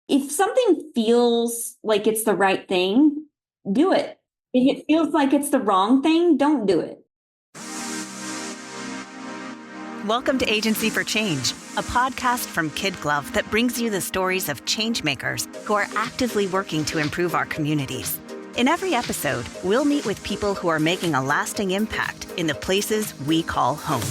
If something feels like it's the right thing, do it. If it feels like it's the wrong thing, don't do it. Welcome to Agency for Change, a podcast from KidGlov that brings you the stories of changemakers who are actively working to improve our communities. In every episode, we'll meet with people who are making a lasting impact in the places we call home.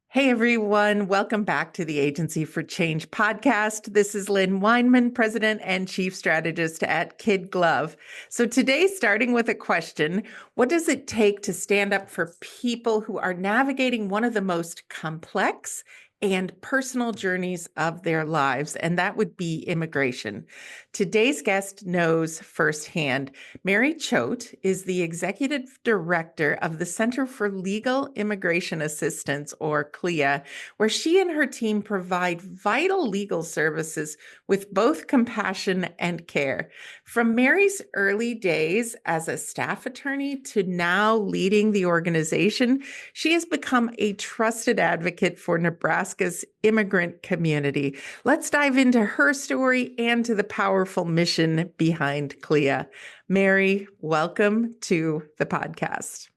Hey everyone, welcome back to the Agency for Change podcast. This is Lynn Weinman, President and Chief Strategist at KidGlov. So today, starting with a question, what does it take to stand up for people who are navigating one of the most complex and personal journeys of their lives? And that would be immigration. Today's guest knows firsthand. Mary Choate is the Executive Director of the Center for Legal Immigration Assistance, or CLIA, where she and her team provide vital legal services with both compassion and care. From Mary's early days as a staff attorney to now leading the organization, she has become a trusted advocate for Nebraska's immigrant community. Let's dive into her story and to the powerful mission behind CLIA. Mary, welcome to the podcast.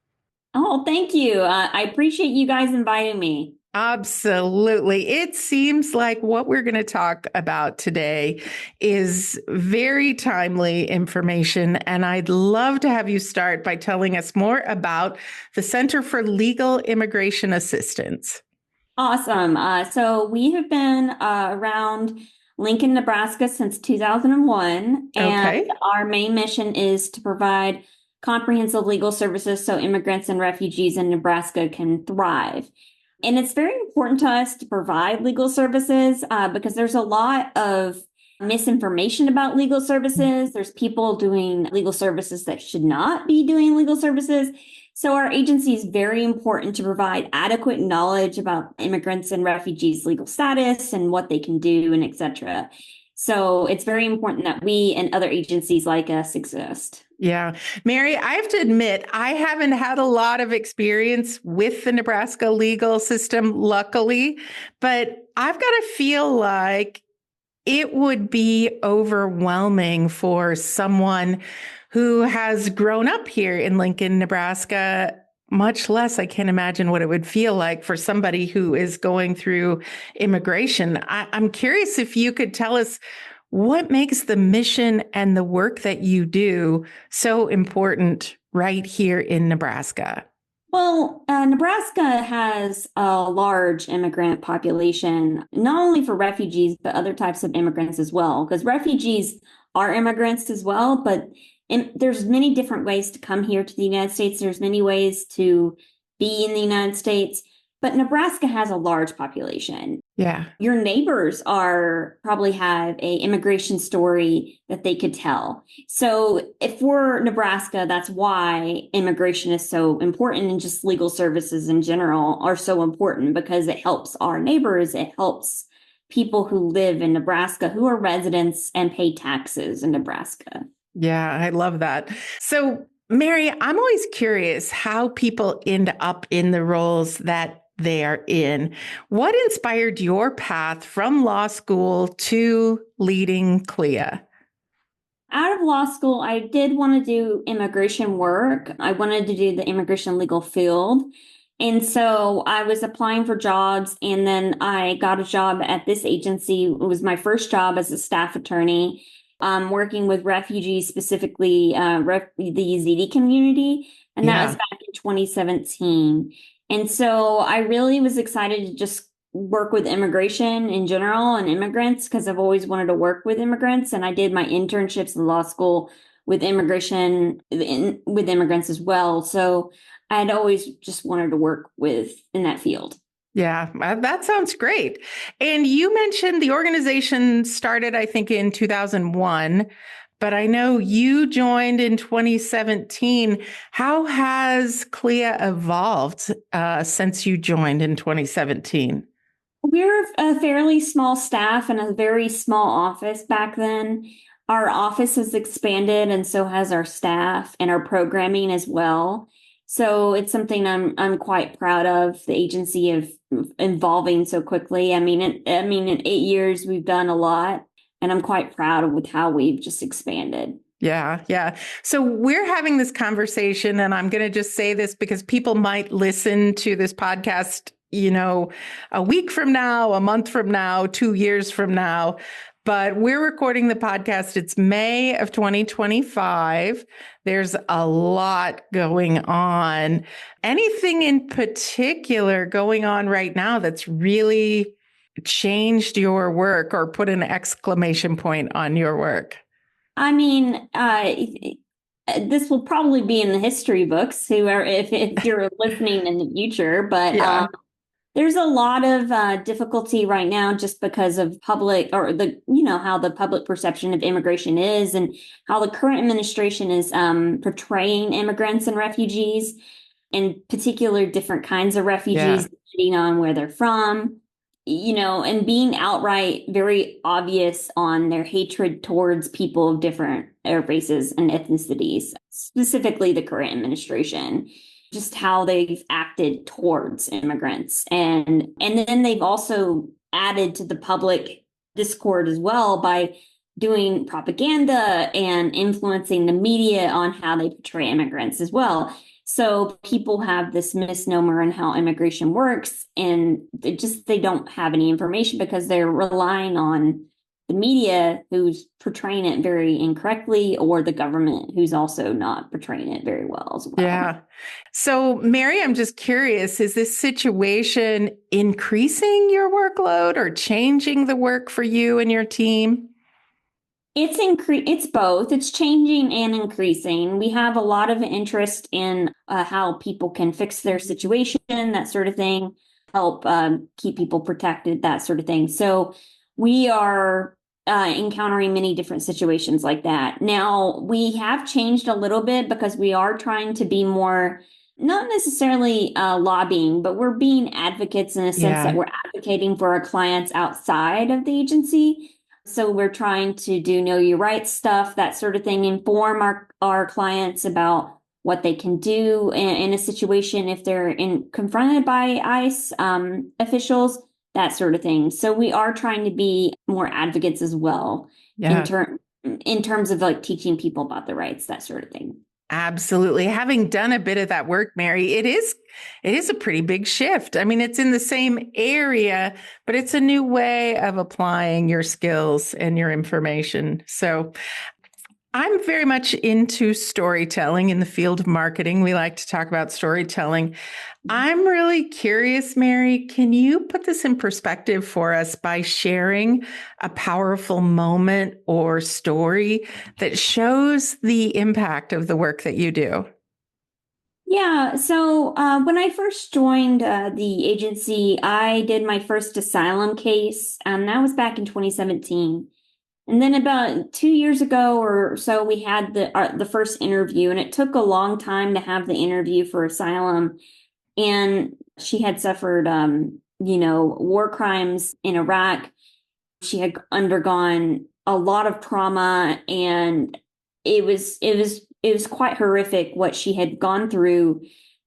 Oh, thank you. I appreciate you guys inviting me. Absolutely. It seems like what we're going to talk about today is very timely information. And I'd love to have you start by telling us more about the Center for Legal Immigration Assistance. Awesome. So we have been around Lincoln, Nebraska since 2001. And Okay. our main mission is to provide comprehensive legal services so immigrants and refugees in Nebraska can thrive. And it's very important to us to provide legal services because there's a lot of misinformation about legal services. There's people doing legal services that should not be doing legal services. So our agency is very important to provide adequate knowledge about immigrants and refugees' legal status and what they can do and et cetera. So it's very important that we and other agencies like us exist. Yeah. Mary, I have to admit, I haven't had a lot of experience with the Nebraska legal system, luckily, but I've got to feel like it would be overwhelming for someone who has grown up here in Lincoln, Nebraska. Much less, I can't imagine what it would feel like for somebody who is going through immigration. I'm curious if you could tell us what makes the mission and the work that you do so important right here in Nebraska. Well, Nebraska has a large immigrant population, not only for refugees, but other types of immigrants as well, because refugees are immigrants as well, but there's many different ways to come here to the United States. There's many ways to be in the United States, but Nebraska has a large population. Yeah. Your neighbors probably have a immigration story that they could tell. So if we're Nebraska, that's why immigration is so important, and just legal services in general are so important because it helps our neighbors. It helps people who live in Nebraska, who are residents and pay taxes in Nebraska. Yeah, I love that. So, Mary, I'm always curious how people end up in the roles that they are in. What inspired your path from law school to leading CLIA? Out of law school, I did want to do immigration work. I wanted to do the immigration legal field. And so I was applying for jobs, and then I got a job at this agency. It was my first job as a staff attorney, working with refugees, specifically the Yazidi community. And that was back in 2017. And so I really was excited to just work with immigration in general and immigrants because I've always wanted to work with immigrants. And I did my internships in law school with immigration, with immigrants as well. So I had always just wanted to work in that field. Yeah, that sounds great. And you mentioned the organization started, I think, in 2001. But I know you joined in 2017. How has CLIA evolved since you joined in 2017? We're a fairly small staff and a very small office back then. Our office has expanded, and so has our staff and our programming as well. So it's something I'm quite proud of the agency of evolving so quickly. In 8 years we've done a lot, and I'm quite proud of with how we've just expanded. Yeah, yeah. So we're having this conversation, and I'm going to just say this because people might listen to this podcast, a week from now, a month from now, 2 years from now. But we're recording the podcast. It's May of 2025. There's a lot going on. Anything in particular going on right now that's really changed your work or put an exclamation point on your work? I mean, this will probably be in the history books, whoever, if you're listening in the future, but Yeah. there's a lot of difficulty right now just because of public or how the public perception of immigration is and how the current administration is portraying immigrants and refugees, in particular different kinds of Yeah. refugees, depending on where they're from, and being outright very obvious on their hatred towards people of different races and ethnicities, specifically the current administration, just how they've acted towards immigrants. And then they've also added to the public discord as well by doing propaganda and influencing the media on how they portray immigrants as well. So people have this misnomer on how immigration works, and they don't have any information because they're relying on the media who's portraying it very incorrectly, or the government who's also not portraying it very well as well. Yeah. So, Mary, I'm just curious, is this situation increasing your workload or changing the work for you and your team? It's both. It's changing and increasing. We have a lot of interest in how people can fix their situation, that sort of thing, help keep people protected, that sort of thing. So we are encountering many different situations like that. Now, we have changed a little bit because we are trying to be more, not necessarily lobbying, but we're being advocates in a sense that we're advocating for our clients outside of the agency. So we're trying to do know your rights stuff, that sort of thing, inform our clients about what they can do in a situation if they're confronted by ICE officials, that sort of thing. So we are trying to be more advocates as well Yeah. in terms of like teaching people about the rights, that sort of thing. Absolutely. Having done a bit of that work, Mary, it is a pretty big shift. I mean, it's in the same area, but it's a new way of applying your skills and your information. So I'm very much into storytelling in the field of marketing. We like to talk about storytelling. I'm really curious, Mary, can you put this in perspective for us by sharing a powerful moment or story that shows the impact of the work that you do? Yeah, so when I first joined the agency, I did my first asylum case. That was back in 2017. And then about 2 years ago or so, we had the first interview, and it took a long time to have the interview for asylum. And she had suffered, war crimes in Iraq. She had undergone a lot of trauma, and it was quite horrific what she had gone through.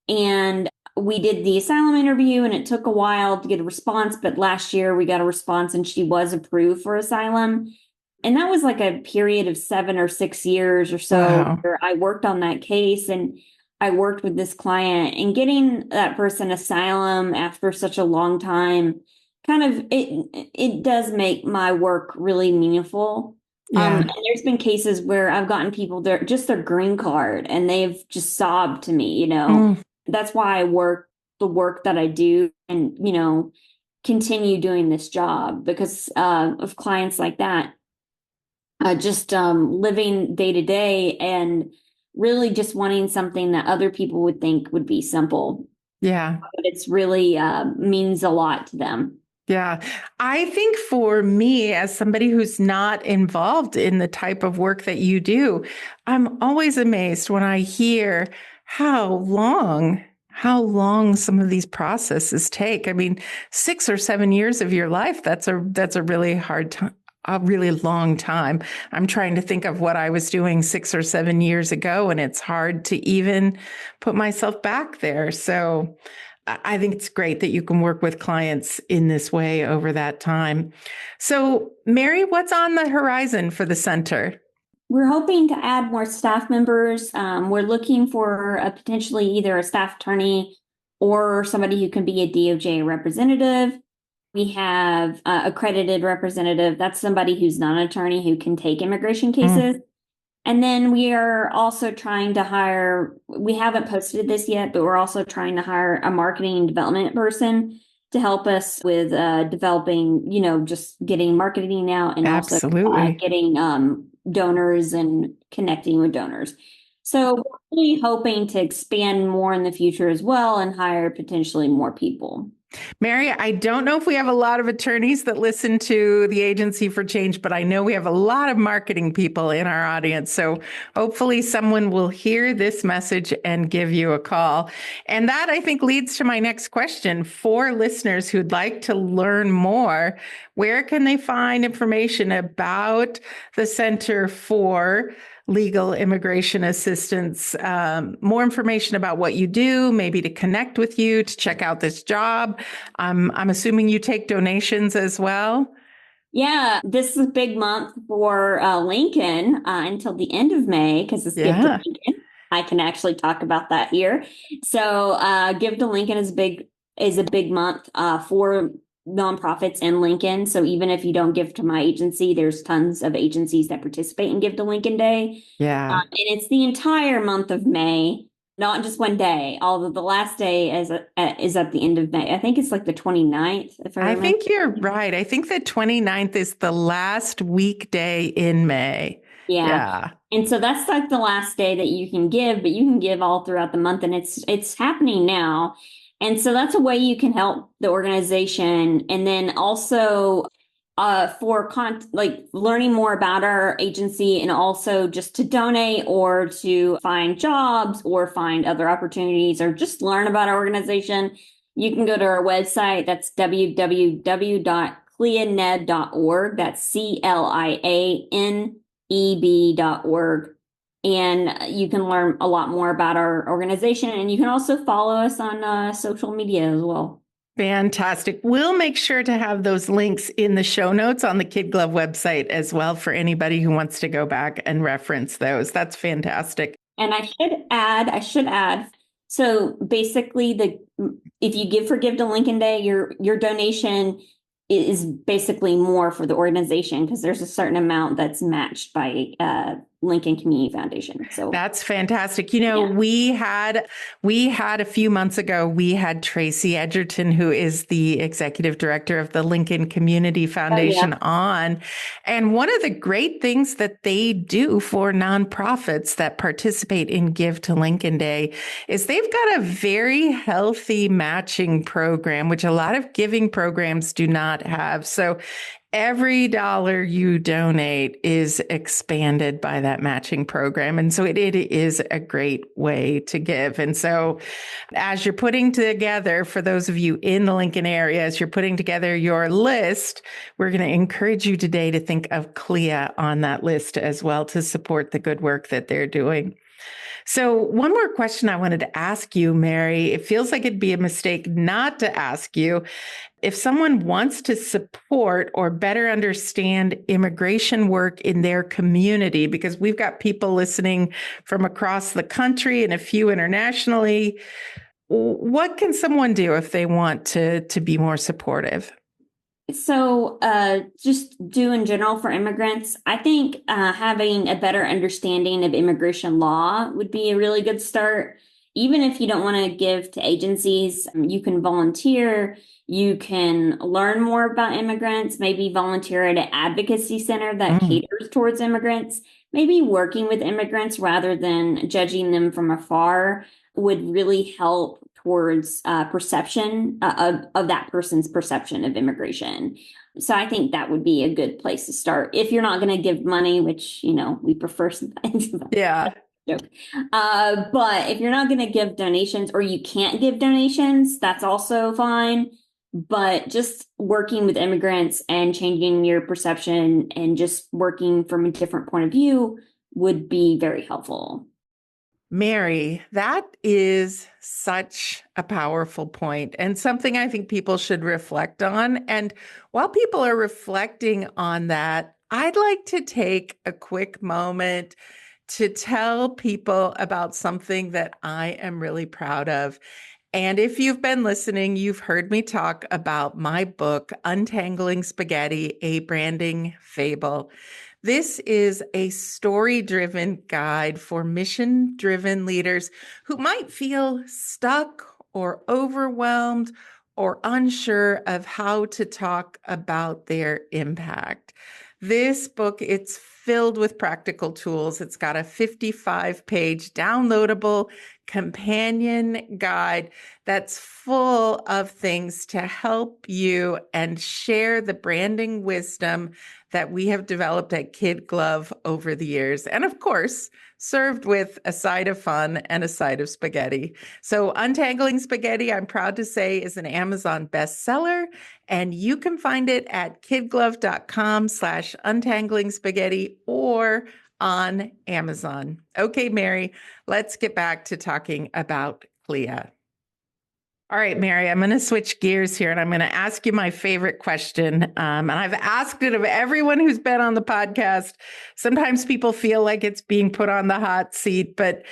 And we did the asylum interview, and it took a while to get a response. But last year we got a response, and she was approved for asylum. And that was like a period of 7 or 6 years or so. Wow. Where I worked on that case, and I worked with this client, and getting that person asylum after such a long time kind of it does make my work really meaningful. Yeah. And there's been cases where I've gotten people their green card, and they've just sobbed to me, Mm, That's why I work the work that I do, and, continue doing this job because of clients like that. Just living day to day and really just wanting something that other people would think would be simple, yeah. but it's really means a lot to them. Yeah. I think for me, as somebody who's not involved in the type of work that you do, I'm always amazed when I hear how long some of these processes take. I mean, 6 or 7 years of your life, that's a really hard time. a really long time. I'm trying to think of what I was doing 6 or 7 years ago, and it's hard to even put myself back there. So I think it's great that you can work with clients in this way over that time. So, Mary, what's on the horizon for the center? We're hoping to add more staff members. We're looking for potentially either a staff attorney or somebody who can be a DOJ representative. We have accredited representative. That's somebody who's not an attorney who can take immigration cases. And then we are also trying to hire, we haven't posted this yet, but we're also trying to hire a marketing and development person to help us with developing, just getting marketing out and also Absolutely. getting donors and connecting with donors. So we're really hoping to expand more in the future as well and hire potentially more people. Mary, I don't know if we have a lot of attorneys that listen to the Agency for Change, but I know we have a lot of marketing people in our audience. So hopefully someone will hear this message and give you a call. And that, I think, leads to my next question. For listeners who'd like to learn more, where can they find information about the Center for Legal Immigration Assistance, more information about what you do, maybe to connect with you, to check out this job? I'm assuming you take donations as well. Yeah, this is a big month for Lincoln until the end of May because it's Give to Yeah. Lincoln. I can actually talk about that here. So Give to Lincoln is a big month for nonprofits in Lincoln. So even if you don't give to my agency, there's tons of agencies that participate in Give to Lincoln Day. Yeah. And it's the entire month of May, not just one day, although the last day is at the end of May. I think it's like the 29th, if I I remember. think you're right. I think the 29th is the last weekday in May. Yeah. Yeah. And so that's like the last day that you can give, but you can give all throughout the month and it's happening now. And so that's a way you can help the organization. And then also for like learning more about our agency and also just to donate or to find jobs or find other opportunities or just learn about our organization, you can go to our website. That's www.clianed.org. That's CLIANEB.org. And you can learn a lot more about our organization. And you can also follow us on social media as well. Fantastic. We'll make sure to have those links in the show notes on the KidGlov website as well for anybody who wants to go back and reference those. That's fantastic. And I should add, so basically if you give to Lincoln Day, your donation is basically more for the organization because there's a certain amount that's matched by Lincoln Community Foundation. So that's fantastic. We had a few months ago, we had Tracy Edgerton, who is the executive director of the Lincoln Community Foundation on. And one of the great things that they do for nonprofits that participate in Give to Lincoln Day is they've got a very healthy matching program, which a lot of giving programs do not have. So every dollar you donate is expanded by that matching program. And so it is a great way to give. And so as you're putting together, for those of you in the Lincoln area, as you're putting together your list, we're going to encourage you today to think of CLIA on that list as well to support the good work that they're doing. So one more question I wanted to ask you, Mary. It feels like it'd be a mistake not to ask you. If someone wants to support or better understand immigration work in their community, because we've got people listening from across the country and a few internationally, what can someone do if they want to be more supportive? So just do in general for immigrants, I think having a better understanding of immigration law would be a really good start. Even if you don't want to give to agencies, you can volunteer. You can learn more about immigrants, maybe volunteer at an advocacy center that caters towards immigrants. Maybe working with immigrants rather than judging them from afar would really help towards perception of that person's perception of immigration. So I think that would be a good place to start. If you're not going to give money, which, we prefer sometimes. Yeah. But if you're not going to give donations or you can't give donations, that's also fine. but just working with immigrants and changing your perception and just working from a different point of view would be very helpful. Mary, that is such a powerful point and something I think people should reflect on. And while people are reflecting on that, I'd like to take a quick moment to tell people about something that I am really proud of. And if you've been listening, you've heard me talk about my book, Untangling Spaghetti, a Branding Fable. This is a story-driven guide for mission-driven leaders who might feel stuck or overwhelmed or unsure of how to talk about their impact. This book, it's filled with practical tools. It's got a 55-page downloadable companion guide that's full of things to help you and share the branding wisdom that we have developed at KidGlov over the years. And of course, served with a side of fun and a side of spaghetti. So Untangling Spaghetti, I'm proud to say, is an Amazon bestseller, and you can find it at kidglov.com/untangling spaghetti or on Amazon. Okay, Mary, let's get back to talking about CLIA. All right, Mary, I'm going to switch gears here and I'm going to ask you my favorite question. And I've asked it of everyone who's been on the podcast. Sometimes people feel like it's being put on the hot seat, but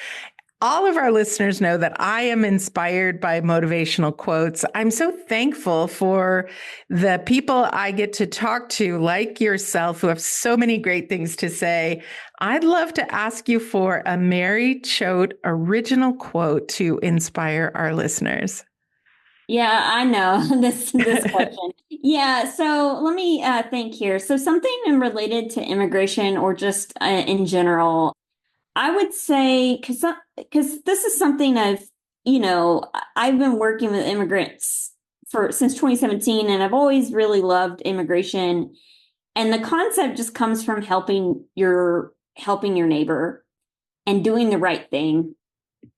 all of our listeners know that I am inspired by motivational quotes. I'm so thankful for the people I get to talk to, like yourself, who have so many great things to say. I'd love to ask you for a Mary Choate original quote to inspire our listeners. Yeah, I know this question. Yeah, so let me think here. So something related to immigration or just in general, I would say because this is something I've been working with immigrants for since 2017, and I've always really loved immigration. And the concept just comes from helping your neighbor and doing the right thing.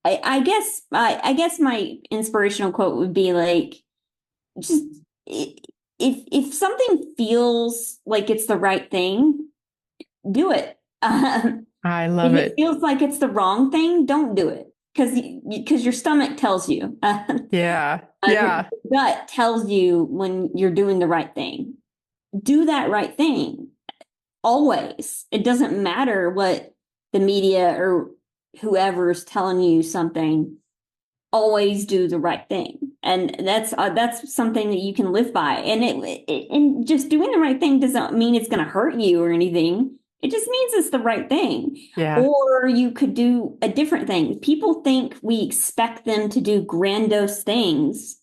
I guess my inspirational quote would be like, just if something feels like it's the right thing, do it. I If love it it. feels like it's the wrong thing, don't do it because your stomach tells you. Yeah. Your Yeah. gut tells you when you're doing the right thing. Do that right thing always. It doesn't matter what the media or whoever's telling you something. Always do the right thing, and that's something that you can live by. And and just doing the right thing doesn't mean it's going to hurt you or anything. It just means it's the right thing. Yeah. Or you could do a different thing. People think we expect them to do grandiose things,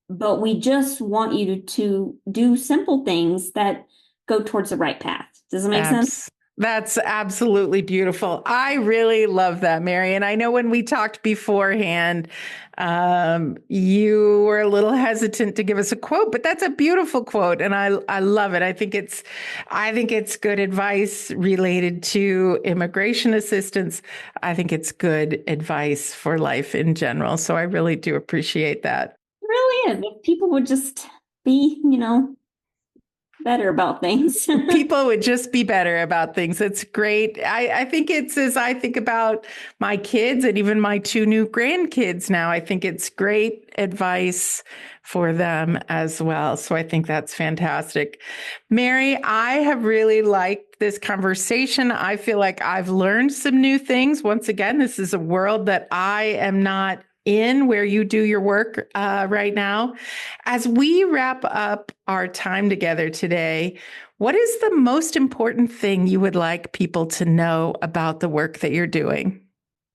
but we just want you to do simple things that go towards the right path. Does it make sense? That's absolutely beautiful. I really love that, Mary. And I know when we talked beforehand, you were a little hesitant to give us a quote, but that's a beautiful quote, and I love it. I think it's good advice related to immigration assistance. I think it's good advice for life in general. So I really do appreciate that. It really is. If people would just be, better about things. People would just be better about things. It's great. I think it's as I think about my kids and even my two new grandkids now, I think it's great advice for them as well. So I think that's fantastic. Mary, I have really liked this conversation. I feel like I've learned some new things. Once again, this is a world that I am not in where you do your work right now. As we wrap up our time together today, what is the most important thing you would like people to know about the work that you're doing?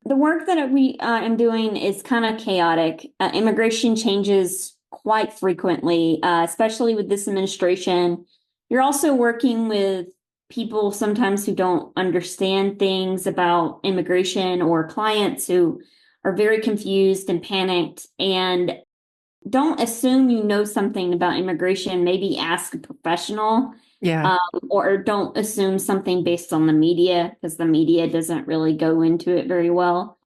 The work that we am doing is kind of chaotic. Immigration changes quite frequently, especially with this administration. You're also working with people sometimes who don't understand things about immigration, or clients who are very confused and panicked. And don't assume you know something about immigration. Maybe ask a professional, Yeah. or don't assume something based on the media, because the media doesn't really go into it very well.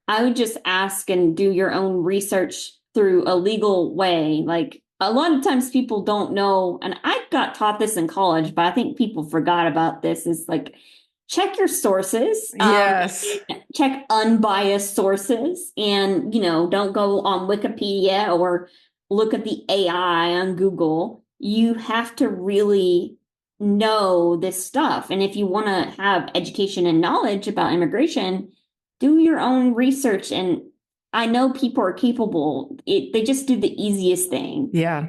I would just ask and do your own research through a legal way. Like, a lot of times people don't know, and I got taught this in college, but I think people forgot about this, is like, check your sources, Yes. check unbiased sources, and, don't go on Wikipedia or look at the AI on Google. You have to really know this stuff. And if you want to have education and knowledge about immigration, do your own research. And I know people are capable. They just do the easiest thing. Yeah.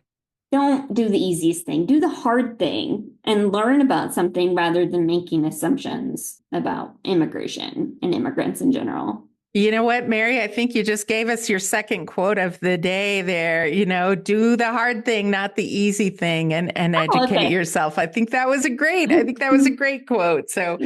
Don't do the easiest thing. Do the hard thing and learn about something rather than making assumptions about immigration and immigrants in general. You know what, Mary? I think you just gave us your second quote of the day there. Do the hard thing, not the easy thing, and educate yourself. I think that was a great quote. So,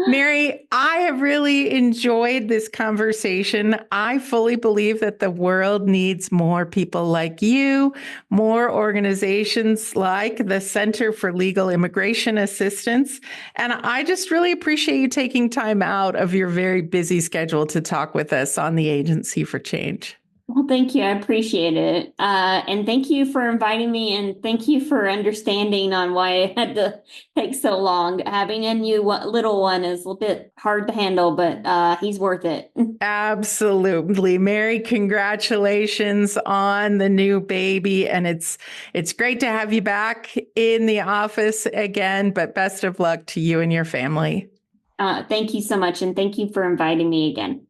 Mary, I have really enjoyed this conversation. I fully believe that the world needs more people like you, more organizations like the Center for Legal Immigration Assistance. And I just really appreciate you taking time out of your very busy schedule to talk with us on the Agency for Change. Well, thank you. I appreciate it. And thank you for inviting me, and thank you for understanding on why it had to take so long. Having a new little one is a little bit hard to handle, but he's worth it. Absolutely. Mary, congratulations on the new baby. And it's great to have you back in the office again, but best of luck to you and your family. Thank you so much. And thank you for inviting me again.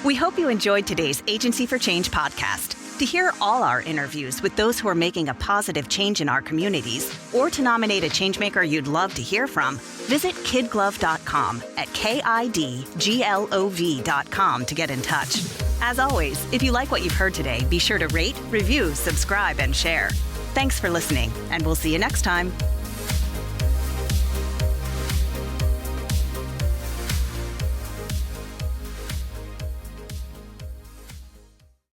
We hope you enjoyed today's Agency for Change podcast. To hear all our interviews with those who are making a positive change in our communities, or to nominate a changemaker you'd love to hear from, visit KidGlov.com at KIDGLOV.com to get in touch. As always, if you like what you've heard today, be sure to rate, review, subscribe, and share. Thanks for listening, and we'll see you next time.